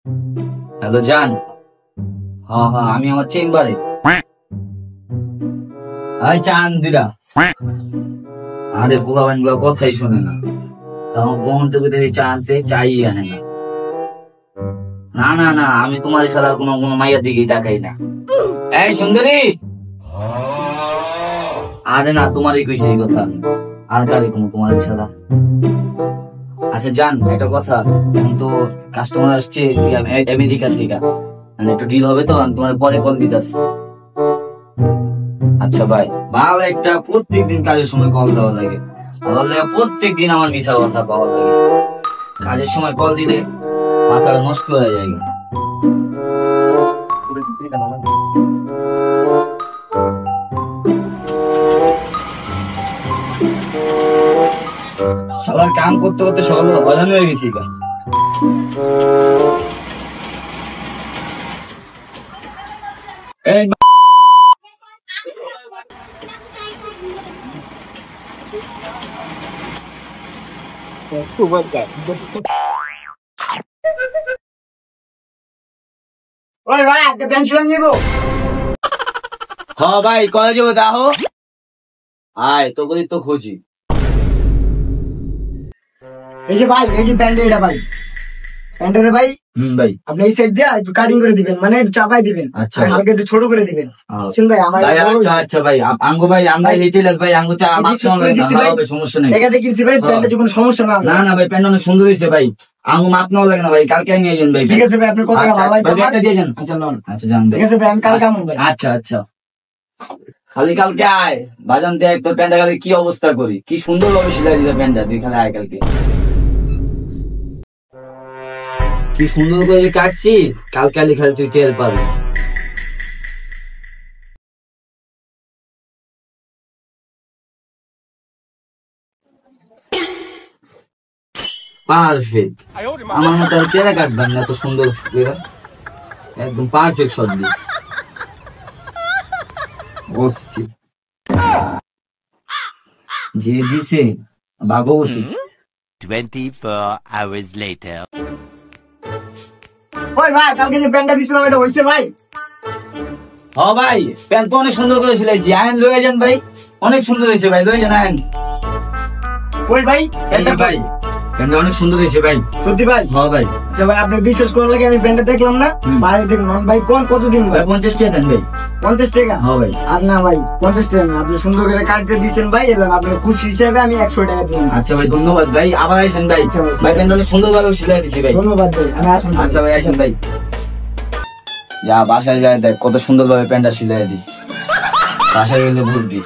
Hello জান, হ্যাঁ হ্যাঁ আমি আমার চেম্বারে। আই চান দিরা, আরে পোলাবান গুলো কথাই শোনে না। আমার বোন থেকে চা আনতে চাই আনে না। না না না, আমি তোমার ছাড়া কোনো কোনো মাইয়ার দিকেই তাকাই না। এই সুন্দরী, আরে না তোমারই কইছে এই কথা, আর কারে কোনো তোমার ছাড়া। আচ্ছা জান, একটা কথা, এখন তো কাস্টমার আসছে আমেরিকা থেকে, মানে একটু ডিল হবে তো, আমি তোমার পরে কল দিতেছি। আচ্ছা ভাই, ভালো একটা প্রত্যেকদিন কাজের সময় কল দেওয়া লাগে, প্রত্যেকদিন আমার মিশা কথা পাওয়া লাগে। কাজের সময় কল দিলে মাথাটা নষ্ট হয়ে যায়। সবার কাম করতে করতে সকালবেলা হয়রান হয়ে গেছি। এই ওই ভাই একটা পেন্সিল নিবো। হ্যাঁ ভাই কলেজে যাবো, তাহো আয় তোকে তো খুঁজি। এই যে ভাই, এই যে প্যান্টের এটা ভাই, প্যান্টের ভাই ভাই আপনি এই সাইড দিয়ে একটু কাটিং করে দিবেন, মানে একটু চাপাই দিবেন, আচ্ছা আর হালকা একটু ছোট করে দিবেন। বুঝছেন ভাই আমার ভাই? আচ্ছা আচ্ছা ভাই, আঙ্গু ভাই আমরা রিটেলার ভাই, আঙ্গু চা মাছ হবে সমস্যা নেই। এখানে কিনছি ভাই, প্যান্টে কোনো সমস্যা না। না না ভাই, প্যান্ট অনেক সুন্দর হয়েছে ভাই, আঙ্গু মাপ নেওয়া লাগে না ভাই, কালকে নিয়ে যান ভাই। ঠিক আছে ভাই, আপনার কথা ভালো লাগছে, একটা দিয়ে যান। আচ্ছা নন, আচ্ছা জান ঠিক আছে ভাই, আমি কালকে আমু ভাই। আচ্ছা আচ্ছা, খালি কালকে আয় বাজান, দেখ তোর প্যান্টটা খালি কি অবস্থা করি, কি সুন্দর ভাবে সেলাই দিতে প্যান্টটা, তুই খালি আয় কালকে। কি সুন্দর করে কাটছি, কালকে আলি খালি তুই টের পাবি। পারফেক্ট, আমার মতো আর কেরা কাটবেন না এত সুন্দর, একদম পারফেক্ট শট দিস। অস্থির যে দিছে ভাগবতী। 24 hours later. ওই ভাই কালকে যে প্যান্টটা দিছিলাম এটা হইছে ভাই? ও ভাই, প্যান্ট তো অনেক সুন্দর করে সিলাইছি, আয়ন লয়ে যান ভাই, অনেক সুন্দর হয়েছে ভাই, লয়ে যান আয়ন। ওই ভাই এই যে ভাই, প্যান্টটা অনেক সুন্দর হয়েছে ভাই। সত্যি ভাই? হ্যাঁ ভাই। আচ্ছা ভাই, আপনি বিশ্বাস করার লাগে আমি প্যান্টটা দেখলাম না ভাই, দেখুন ভাই কোন কতদিন ভাই? 50 টাকা দেন ভাই। 50 টাকা? হ্যাঁ ভাই। আর না ভাই 50 টাকা না, আপনি সুন্দর করে কাটতে দিয়েছেন ভাই, এলেন আপনার খুশি হিসাবে আমি 100 টাকা দিলাম। আচ্ছা ভাই ধন্যবাদ ভাই, আবার আইসেন ভাই। আচ্ছা ভাই। ভাই প্যান্টটা অনেক সুন্দর ভাবে সিলাই দিছি ভাই। ধন্যবাদ ভাই, আমি আসুন। আচ্ছা ভাই আইসেন ভাই। যা বাসায় যায় দেখ কত সুন্দর ভাবে প্যান্টটা সিলাই দিস, বাসায় গেলে বুঝবি।